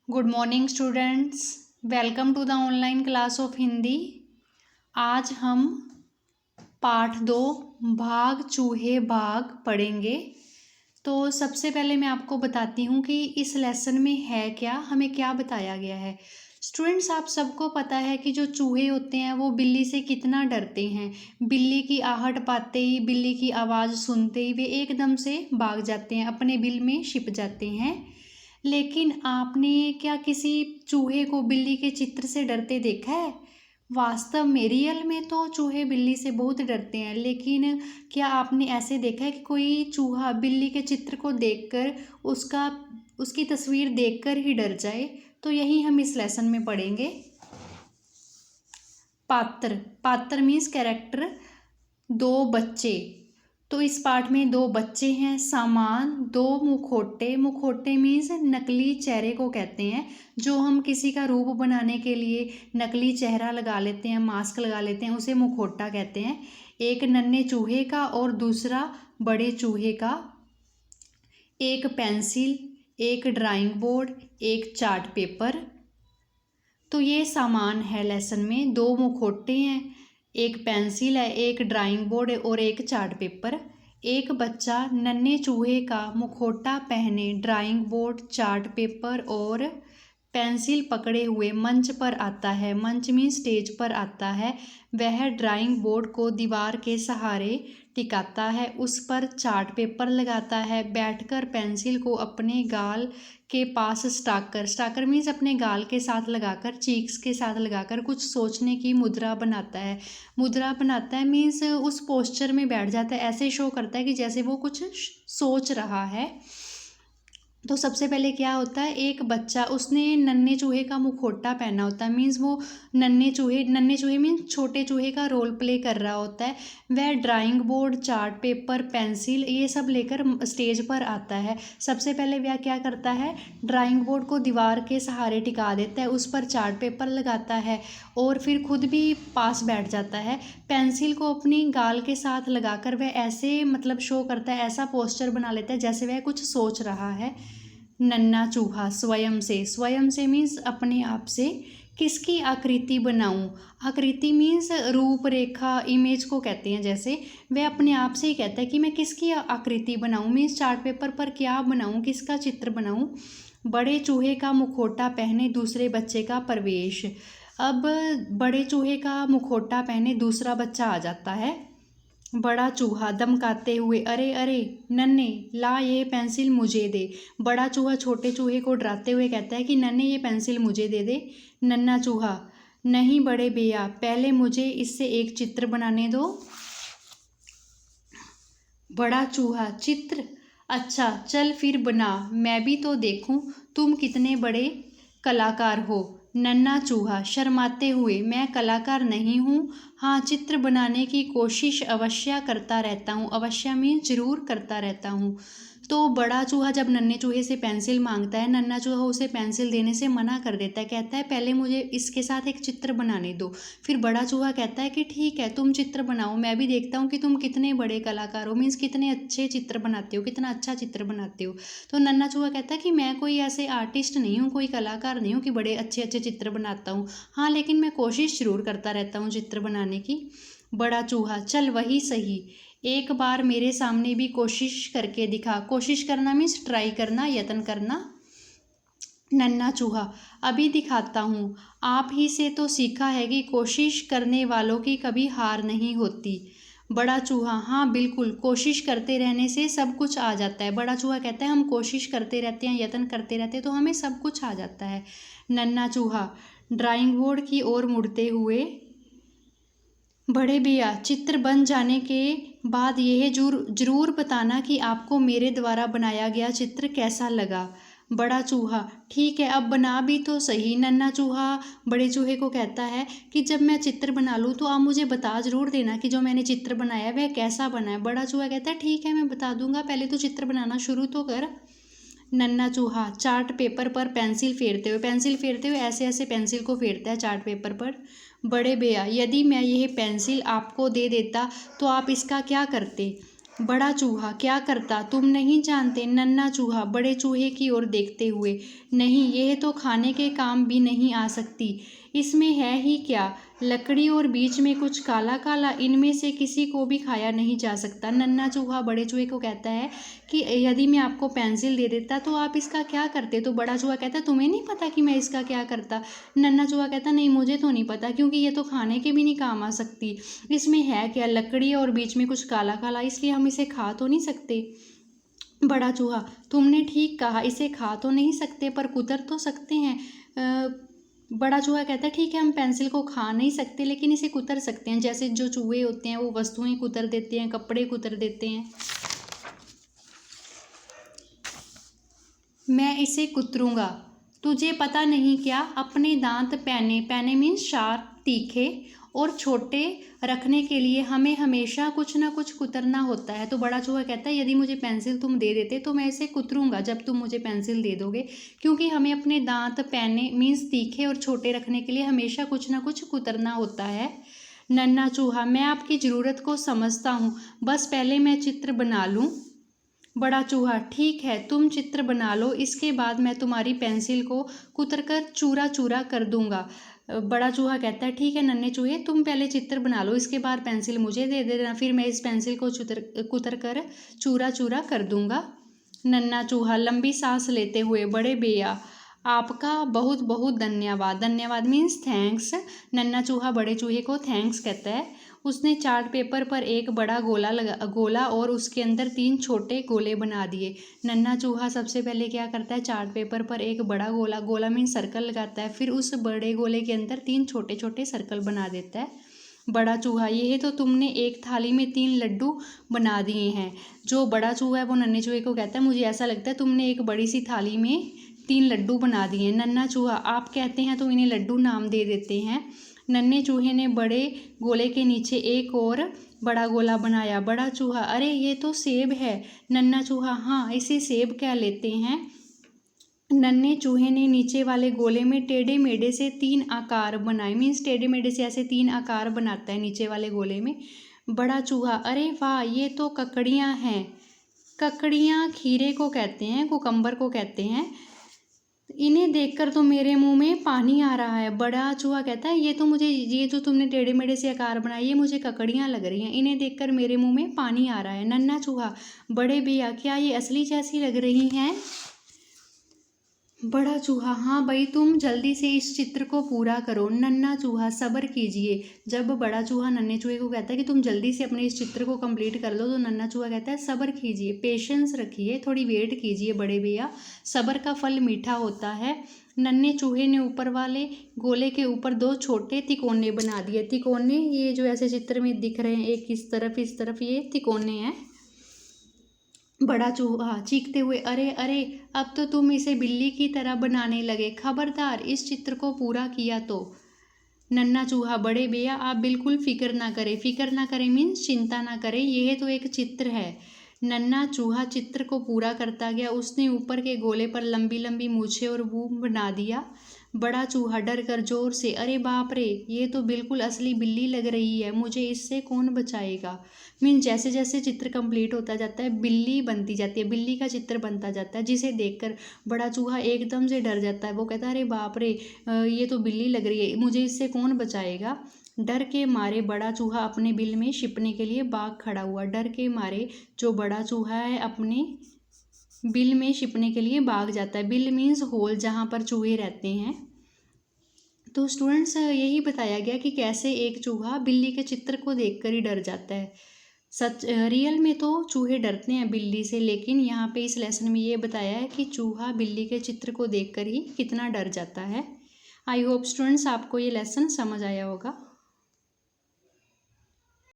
Good morning students, welcome to the online class of Hindi. आज हम पाठ 2 भाग चूहे बाग पढ़ेंगे। तो सबसे पहले मैं आपको बताती हूँ कि इस लेसन में है क्या, हमें क्या बताया गया है। स्टूडेंट्स, आप सबको पता है कि जो चूहे होते हैं वो बिल्ली से कितना डरते हैं। बिल्ली की आहट पाते ही, बिल्ली की आवाज़ सुनते ही वे एकदम से भाग जाते हैं, अपने बिल में छिप जाते हैं। लेकिन आपने क्या किसी चूहे को बिल्ली के चित्र से डरते देखा है? वास्तव में रियल में तो चूहे बिल्ली से बहुत डरते हैं, लेकिन क्या आपने ऐसे देखा है कि कोई चूहा बिल्ली के चित्र को देखकर उसकी तस्वीर देखकर ही डर जाए? तो यही हम इस लेसन में पढ़ेंगे। पात्र मीन्स कैरेक्टर। दो बच्चे, तो इस पाठ में दो बच्चे हैं। सामान, दो मुखौटे मीन्स नकली चेहरे को कहते हैं, जो हम किसी का रूप बनाने के लिए नकली चेहरा लगा लेते हैं, मास्क लगा लेते हैं, उसे मुखौटा कहते हैं। एक नन्हे चूहे का और दूसरा बड़े चूहे का। एक पेंसिल, एक ड्राइंग बोर्ड, एक चार्ट पेपर। तो ये सामान है लेसन में। दो मुखौटे हैं, एक पेंसिल है, एक ड्राइंग बोर्ड है और एक चार्ट पेपर। एक बच्चा नन्हे चूहे का मुखौटा पहने ड्राइंग बोर्ड, चार्ट पेपर और पेंसिल पकड़े हुए मंच पर आता है। मंच में स्टेज पर आता है। वह ड्राइंग बोर्ड को दीवार के सहारे टिकाता है, उस पर चार्ट पेपर लगाता है, बैठकर पेंसिल को अपने गाल के पास स्टाकर मीन्स अपने गाल के साथ लगाकर, चीक्स के साथ लगाकर कुछ सोचने की मुद्रा बनाता है मीन्स उस पोस्चर में बैठ जाता है, ऐसे शो करता है कि जैसे वो कुछ सोच रहा है। तो सबसे पहले क्या होता है, एक बच्चा, उसने नन्हे चूहे का मुखौटा पहना होता है, मीन्स वो नन्हे चूहे मीन्स छोटे चूहे का रोल प्ले कर रहा होता है। वह drawing board, chart paper, pencil ये सब लेकर स्टेज पर आता है। सबसे पहले वह क्या करता है, ड्राइंग बोर्ड को दीवार के सहारे टिका देता है, उस पर चार्ट पेपर लगाता है और फिर खुद भी पास बैठ जाता है। पेंसिल को अपनी गाल के साथ लगाकर वह ऐसे शो करता है, ऐसा पोस्चर बना लेता है जैसे वह कुछ सोच रहा है। नन्हा चूहा स्वयं से मीन्स अपने आप से। किसकी आकृति बनाऊं? आकृति मीन्स रूपरेखा, इमेज को कहते हैं। जैसे वह अपने आप से ही कहता है कि मैं किसकी आकृति बनाऊं, मीन्स चार्ट पेपर पर क्या बनाऊं, किसका चित्र बनाऊं। बड़े चूहे का मुखौटा पहने दूसरे बच्चे का प्रवेश। अब बड़े चूहे का मुखौटा पहने दूसरा बच्चा आ जाता है। बड़ा चूहा धमकाते हुए, अरे अरे नन्हे, ला ये पेंसिल मुझे दे। बड़ा चूहा छोटे चूहे को डराते हुए कहता है कि नन्हे ये पेंसिल मुझे दे दे। नन्हा चूहा, नहीं बड़े भैया, पहले मुझे इससे एक चित्र बनाने दो। बड़ा चूहा, चित्र? अच्छा चल फिर बना, मैं भी तो देखूं तुम कितने बड़े कलाकार हो। नन्हा चूहा शर्माते हुए, मैं कलाकार नहीं हूँ, हाँ चित्र बनाने की कोशिश अवश्य करता रहता हूँ। अवश्य मीन जरूर करता रहता हूँ। तो बड़ा चूहा जब नन्हे चूहे से पेंसिल मांगता है, नन्हा चूहा उसे पेंसिल देने से मना कर देता है, कहता है पहले मुझे इसके साथ एक चित्र बनाने दो। फिर बड़ा चूहा कहता है कि ठीक है तुम चित्र बनाओ, मैं भी देखता हूँ कि तुम कितने बड़े कलाकार हो, मीन्स कितने अच्छे चित्र बनाते हो, कितना अच्छा चित्र बनाते हो। तो नन्हा चूहा कहता है कि मैं कोई ऐसे आर्टिस्ट नहीं हूँ, कोई कलाकार नहीं हूँ कि बड़े अच्छे अच्छे चित्र बनाता हूँ, हाँ लेकिन मैं कोशिश जरूर करता रहता हूँ चित्र बनाने की। बड़ा चूहा, चल वही सही, एक बार मेरे सामने भी कोशिश करके दिखा। कोशिश करना मीन्स ट्राई करना, यत्न करना। नन्हा चूहा, अभी दिखाता हूँ, आप ही से तो सीखा है कि कोशिश करने वालों की कभी हार नहीं होती। बड़ा चूहा, हाँ बिल्कुल, कोशिश करते रहने से सब कुछ आ जाता है। बड़ा चूहा कहता है हम कोशिश करते रहते हैं, यत्न करते रहते हैं तो हमें सब कुछ आ जाता है। नन्हा चूहा ड्राइंग बोर्ड की ओर मुड़ते हुए, बड़े भैया चित्र बन जाने के बाद यह जरूर बताना कि आपको मेरे द्वारा बनाया गया चित्र कैसा लगा। बड़ा चूहा, ठीक है अब बना भी तो सही। नन्हा चूहा बड़े चूहे को कहता है कि जब मैं चित्र बना लूँ तो आप मुझे बता जरूर देना कि जो मैंने चित्र बनाया है वह कैसा बना है। बड़ा चूहा कहता है ठीक है मैं बता दूंगा, पहले तो चित्र बनाना शुरू तो कर। नन्हा चूहा चार्ट पेपर पर पेंसिल फेरते हुए ऐसे ऐसे पेंसिल को फेरता है चार्ट पेपर पर। बड़े भैया, यदि मैं यह पेंसिल आपको दे देता तो आप इसका क्या करते? बड़ा चूहा, क्या करता, तुम नहीं जानते। नन्हा चूहा बड़े चूहे की ओर देखते हुए, नहीं, यह तो खाने के काम भी नहीं आ सकती। इसमें है ही क्या, लकड़ी और बीच में कुछ काला काला, इनमें से किसी को भी खाया नहीं जा सकता। नन्हा चूहा बड़े चूहे को कहता है कि यदि मैं आपको पेंसिल दे देता तो आप इसका क्या करते। तो बड़ा चूहा कहता है तुम्हें नहीं पता कि मैं इसका क्या करता। नन्हा चूहा कहता नहीं, मुझे तो नहीं पता, क्योंकि ये तो खाने के भी नहीं काम आ सकती। इसमें है क्या, लकड़ी और बीच में कुछ काला काला, इसलिए हम इसे खा तो नहीं सकते। बड़ा चूहा, तुमने ठीक कहा, इसे खा तो नहीं सकते पर कुतर तो सकते हैं। बड़ा चूहा कहता है ठीक है, हम पेंसिल को खा नहीं सकते लेकिन इसे कुतर सकते हैं। जैसे जो चूहे होते हैं वो वस्तुएं कुतर देते हैं, कपड़े कुतर देते हैं। मैं इसे कुतरूंगा, तुझे पता नहीं क्या, अपने दांत पैने, पैने मीन्स शार्प, तीखे और छोटे रखने के लिए हमें हमेशा कुछ ना कुछ कुतरना होता है। तो बड़ा चूहा कहता है यदि मुझे पेंसिल तुम दे देते तो मैं इसे कुतरूंगा जब तुम मुझे पेंसिल दे दोगे, क्योंकि हमें अपने दांत पैने मीन्स तीखे और छोटे रखने के लिए हमेशा कुछ ना कुछ कुतरना होता है। नन्हा चूहा, मैं आपकी ज़रूरत को समझता हूँ, बस पहले मैं चित्र बना लूँ। बड़ा चूहा, ठीक है, तुम चित्र बना लो, इसके बाद मैं तुम्हारी पेंसिल को कुतर कर चूरा चूरा कर दूंगा। बड़ा चूहा कहता है ठीक है नन्हे चूहे, तुम पहले चित्र बना लो, इसके बाद पेंसिल मुझे दे देना, फिर मैं इस पेंसिल को कुतर कर चूरा चूरा कर दूंगा। नन्हा चूहा लंबी सांस लेते हुए, बड़े भैया आपका बहुत बहुत धन्यवाद। धन्यवाद मीन्स थैंक्स। नन्हा चूहा बड़े चूहे को थैंक्स कहता है। उसने चार्ट पेपर पर एक बड़ा गोला और उसके अंदर 3 छोटे गोले बना दिए। नन्हा चूहा सबसे पहले क्या करता है, चार्ट पेपर पर एक बड़ा गोला मीन सर्कल लगाता है, फिर उस बड़े गोले के अंदर 3 छोटे छोटे सर्कल बना देता है। बड़ा चूहा, ये तो तुमने एक थाली में 3 लड्डू बना दिए हैं। जो बड़ा चूहा है वो नन्हे चूहे को कहता है मुझे ऐसा लगता है तुमने एक बड़ी सी थाली में 3 लड्डू बना दिए। नन्हा चूहा, आप कहते हैं तो इन्हें लड्डू नाम दे देते हैं। नन्हे चूहे ने बड़े गोले के नीचे एक और बड़ा गोला बनाया। बड़ा चूहा, अरे ये तो सेब है। नन्हा चूहा, हाँ, इसे सेब कह लेते हैं। नन्हे चूहे ने नीचे वाले गोले में टेढ़े मेढ़े से 3 आकार बनाए, मीन्स टेढ़े मेढ़े से ऐसे 3 आकार बनाता है नीचे वाले गोले में। बड़ा चूहा, अरे वाह, ये तो ककड़ियाँ हैं। ककड़ियाँ खीरे को कहते हैं, कुकम्बर को कहते हैं। इन्हें देखकर तो मेरे मुंह में पानी आ रहा है। बड़ा चूहा कहता है ये जो तुमने टेढ़े मेढ़े से आकार बनाए ये मुझे ककड़ियाँ लग रही हैं, इन्हें देखकर मेरे मुंह में पानी आ रहा है। नन्हा चूहा, बड़े भैया क्या ये असली जैसी लग रही हैं। बड़ा चूहा, हाँ भाई, तुम जल्दी से इस चित्र को पूरा करो। नन्हा चूहा, सब्र कीजिए। जब बड़ा चूहा नन्हे चूहे को कहता है कि तुम जल्दी से अपने इस चित्र को कंप्लीट कर लो, तो नन्हा चूहा कहता है सब्र कीजिए, पेशेंस रखिए, थोड़ी वेट कीजिए बड़े भैया, सब्र का फल मीठा होता है। नन्हे चूहे ने ऊपर वाले गोले के ऊपर 2 छोटे तिकोने बना दिए। तिकोने ये जो ऐसे चित्र में दिख रहे हैं, एक इस तरफ ये तिकोने हैं। बड़ा चूहा चीखते हुए, अरे अरे, अब तो तुम इसे बिल्ली की तरह बनाने लगे, खबरदार इस चित्र को पूरा किया तो। नन्हा चूहा, बड़े भैया आप बिल्कुल फिक्र ना करें मीन्स चिंता ना करें, यह तो एक चित्र है। नन्हा चूहा चित्र को पूरा करता गया। उसने ऊपर के गोले पर लंबी लंबी मूछें और मुंह बना दिया। बड़ा चूहा डर कर जोर से, अरे बाप रे, ये तो बिल्कुल असली बिल्ली लग रही है, मुझे इससे कौन बचाएगा। मीन जैसे जैसे चित्र कंप्लीट होता जाता है बिल्ली बनती जाती है, बिल्ली का चित्र बनता जाता है, जिसे देखकर बड़ा चूहा एकदम से डर जाता है। वो कहता है अरे बाप रे, ये तो बिल्ली लग रही है, मुझे इससे कौन बचाएगा। डर के मारे बड़ा चूहा अपने बिल में छिपने के लिए भाग खड़ा हुआ। डर के मारे जो बड़ा चूहा है अपने बिल में छिपने के लिए भाग जाता है। बिल मीन्स होल, जहाँ पर चूहे रहते हैं। तो स्टूडेंट्स यही बताया गया कि कैसे एक चूहा बिल्ली के चित्र को देखकर ही डर जाता है। रियल में तो चूहे डरते हैं बिल्ली से, लेकिन यहाँ पे इस लेसन में ये बताया है कि चूहा बिल्ली के चित्र को देखकर ही कितना डर जाता है। आई होप स्टूडेंट्स आपको ये लेसन समझ आया होगा।